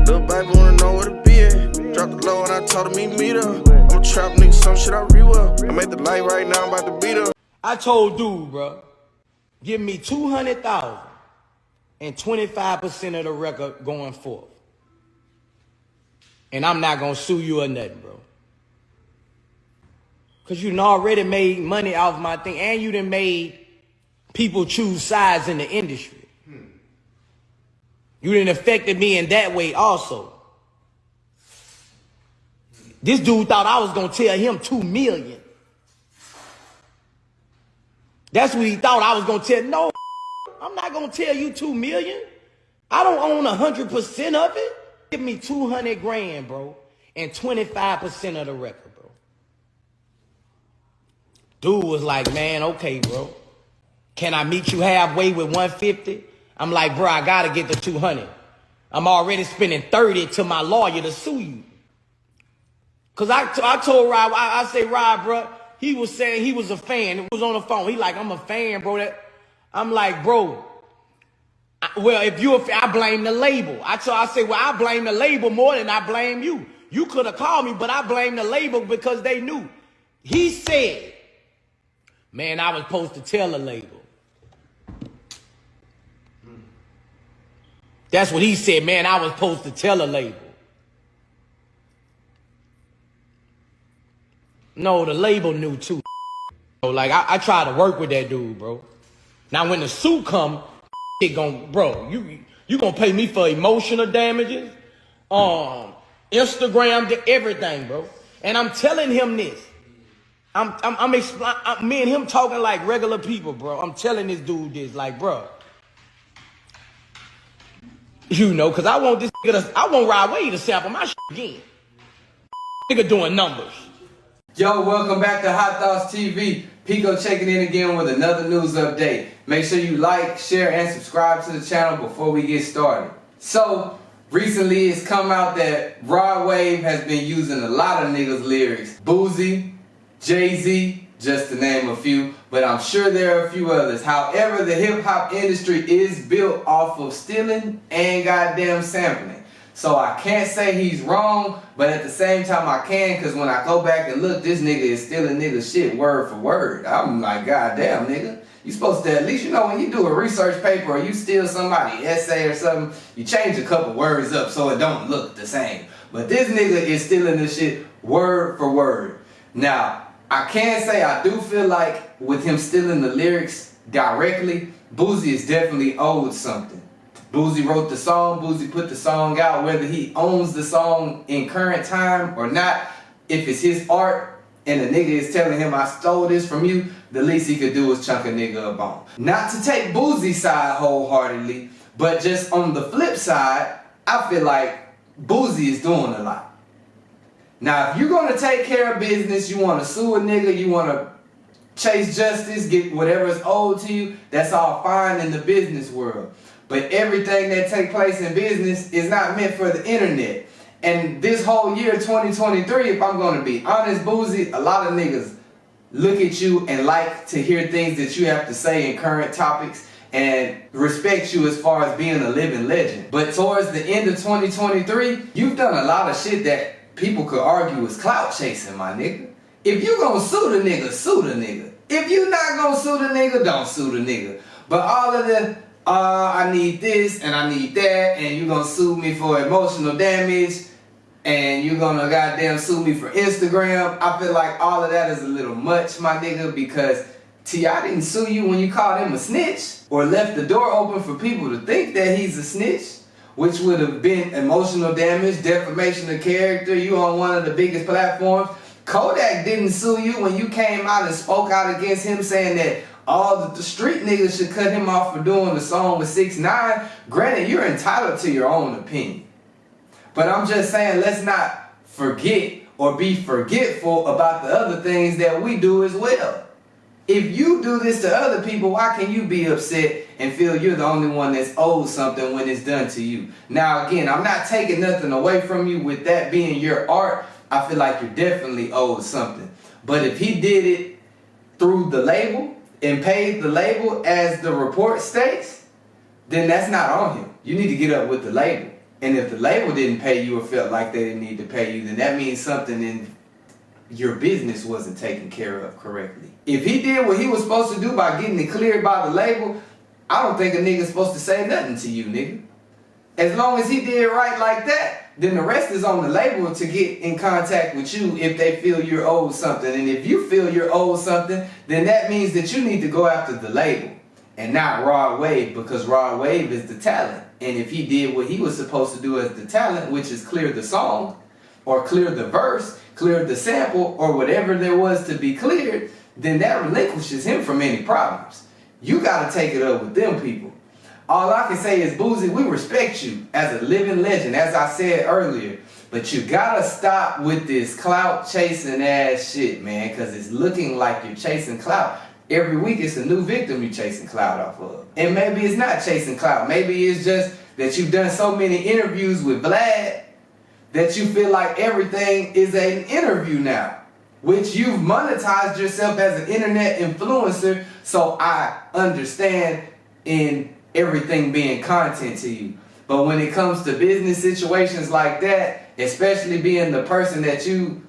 Little baby wanna know where to be at. Drop the low and I told her meet her. I'm a trap nigga, some shit I re-well. I made the light right now, I'm about to beat her. I told dude, bro, give me 200,000 and 25% of the record going forth. And I'm not gonna sue you or nothing, bro. Cause you done already made money off my thing, and you done made people choose sides in the industry. You done affected me in that way also. This dude thought I was gonna tell him 2 million. That's what he thought I was gonna tell. No, I'm not gonna tell you 2 million. I don't own 100% of it. Give me 200 grand, bro, and 25% of the record, bro. Dude was like, man, okay, bro. Can I meet you halfway with 150? I'm like, bro, I gotta get the 200. I'm already spending 30 to my lawyer to sue you. Cause I told Rob, I say, Rob, bro, he was saying he was a fan. It was on the phone. He like, I'm a fan, bro. I'm like, bro, well, if you're a fan, I blame the label. I say, well, I blame the label more than I blame you. You could have called me, but I blame the label because they knew. He said, man, I was supposed to tell the label. That's what he said, man, I was supposed to tell the label. No, the label knew too. Like, I tried to work with that dude, bro. Now, when the suit come, it gon' bro, you gonna pay me for emotional damages, Instagram, everything, bro. And I'm telling him this. Me and him talking like regular people, bro. I'm telling this dude this, like, bro. You know, cause I want this nigga I want Rod Wave to sample my shit again. Nigga doing numbers. Yo, welcome back to Hot Thoughts TV. Pico checking in again with another news update. Make sure you like, share, and subscribe to the channel before we get started. So, recently it's come out that Rod Wave has been using a lot of niggas' lyrics. Boosie, Jay-Z, just to name a few, but I'm sure there are a few others. However, the hip-hop industry is built off of stealing and goddamn sampling. So I can't say he's wrong, but at the same time I can, because when I go back and look, this nigga is stealing nigga shit word for word. I'm like, goddamn, nigga. You supposed to, at least, you know, when you do a research paper or you steal somebody's essay or something, you change a couple words up so it don't look the same. But this nigga is stealing this shit word for word. Now, I can say I do feel like with him stealing the lyrics directly, Boosie is definitely owed something. Boosie wrote the song, Boosie put the song out, whether he owns the song in current time or not. If it's his art and the nigga is telling him I stole this from you, the least he could do is chunk a nigga a bone. Not to take Boosie's side wholeheartedly, but just on the flip side, I feel like Boosie is doing a lot. Now, if you're gonna take care of business, you wanna sue a nigga, you wanna chase justice, get whatever is owed to you, that's all fine in the business world. But everything that takes place in business is not meant for the internet. And this whole year, 2023, if I'm gonna be honest, Boosie, a lot of niggas look at you and like to hear things that you have to say in current topics and respect you as far as being a living legend. But towards the end of 2023, you've done a lot of shit that people could argue is clout chasing, my nigga. If you gonna sue the nigga, sue the nigga. If you not gonna sue the nigga, don't sue the nigga. But all of the, I need this and I need that, and you gonna sue me for emotional damage, and you gonna goddamn sue me for Instagram, I feel like all of that is a little much, my nigga, because T.I. didn't sue you when you called him a snitch, or left the door open for people to think that he's a snitch, which would have been emotional damage, defamation of character, you on one of the biggest platforms. Kodak didn't sue you when you came out and spoke out against him saying that all the street niggas should cut him off for doing the song with 6ix9ine. Granted, you're entitled to your own opinion. But I'm just saying, let's not forget or be forgetful about the other things that we do as well. If you do this to other people, why can you be upset and feel you're the only one that's owed something when it's done to you? Now again, I'm not taking nothing away from you with that being your art. I feel like you're definitely owed something. But if he did it through the label and paid the label as the report states, then that's not on him. You need to get up with the label And if the label didn't pay you or felt like they didn't need to pay you, then that means something in your business wasn't taken care of correctly. If he did what he was supposed to do by getting it cleared by the label, I don't think a nigga's supposed to say nothing to you, nigga. As long as he did right like that, then the rest is on the label to get in contact with you if they feel you're owed something. And if you feel you're owed something, then that means that you need to go after the label and not Rod Wave, because Rod Wave is the talent. And if he did what he was supposed to do as the talent, which is clear the song or clear the verse, clear the sample, or whatever there was to be cleared, then that relinquishes him from any problems. You got to take it up with them people. All I can say is, Boosie, we respect you as a living legend, as I said earlier. But you got to stop with this clout chasing ass shit, man, because it's looking like you're chasing clout. Every week it's a new victim you're chasing clout off of. And maybe it's not chasing clout. Maybe it's just that you've done so many interviews with Vlad that you feel like everything is an interview now, which you've monetized yourself as an internet influencer. So I understand in everything being content to you. But when it comes to business situations like that, especially being the person that you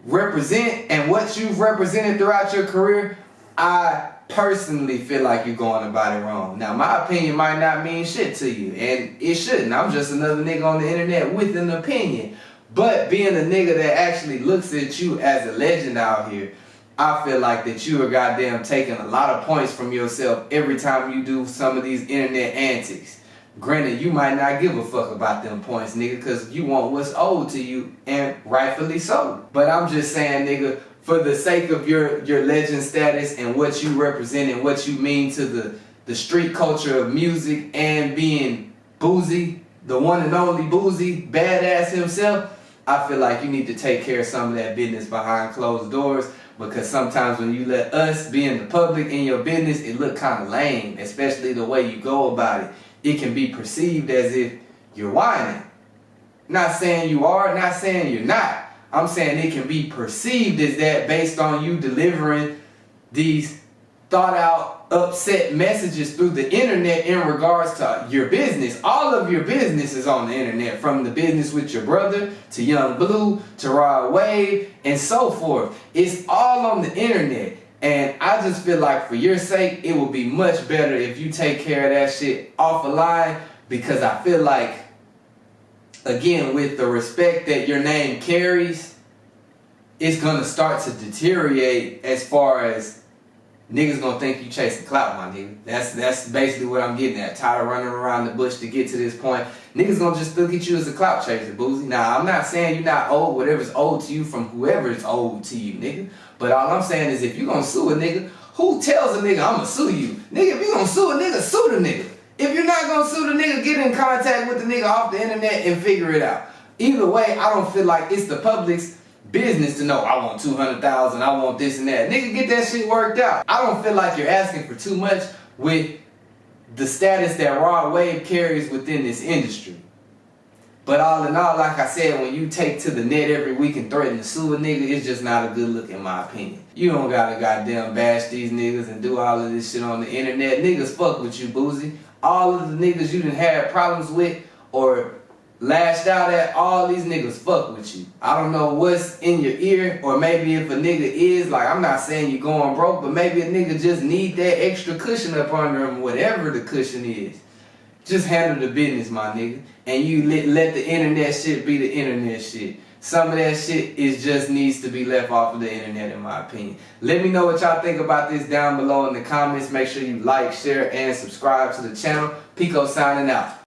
represent and what you've represented throughout your career, I personally feel like you're going about it wrong. Now, my opinion might not mean shit to you, and it shouldn't. I'm just another nigga on the internet with an opinion. But being a nigga that actually looks at you as a legend out here, I feel like that you are goddamn taking a lot of points from yourself every time you do some of these internet antics. Granted, you might not give a fuck about them points, nigga, because you want what's owed to you, and rightfully so. But I'm just saying, nigga, for the sake of your legend status and what you represent and what you mean to the street culture of music and being Boosie, the one and only Boosie, badass himself, I feel like you need to take care of some of that business behind closed doors, because sometimes when you let us be in the public in your business, it look kind of lame, especially the way you go about it. It can be perceived as if you're whining. Not saying you are, not saying you're not. I'm saying it can be perceived as that based on you delivering these thought out, upset messages through the internet in regards to your business. All of your business is on the internet, from the business with your brother to Young Blue to Rod Wave and so forth. It's all on the internet. And I just feel like for your sake, it would be much better if you take care of that shit off the line, because I feel like, again, with the respect that your name carries, it's gonna start to deteriorate as far as niggas gonna think you chasing clout, my nigga. That's basically what I'm getting at. Tired of running around the bush to get to this point. Niggas gonna just look at you as a clout chaser, Boosie. Now, I'm not saying you're not owed whatever's owed to you from whoever is owed to you, nigga. But all I'm saying is, if you gonna sue a nigga, who tells a nigga I'm gonna sue you? Nigga, if you gonna sue a nigga, sue the nigga. If you're not gonna sue the nigga, get in contact with the nigga off the internet and figure it out. Either way, I don't feel like it's the public's business to know, I want 200,000, I want this and that. Nigga, get that shit worked out. I don't feel like you're asking for too much with the status that Rod Wave carries within this industry. But all in all, like I said, when you take to the net every week and threaten to sue a nigga, it's just not a good look in my opinion. You don't gotta goddamn bash these niggas and do all of this shit on the internet. Niggas fuck with you, Boosie. All of the niggas you done had problems with or lashed out at, all these niggas fuck with you. I don't know what's in your ear, or maybe if a nigga is, like, I'm not saying you going broke, but maybe a nigga just need that extra cushion up under him, whatever the cushion is. Just handle the business, my nigga. And you let the internet shit be the internet shit. Some of that shit just needs to be left off of the internet, in my opinion. Let me know what y'all think about this down below in the comments. Make sure you like, share, and subscribe to the channel. Pico signing out.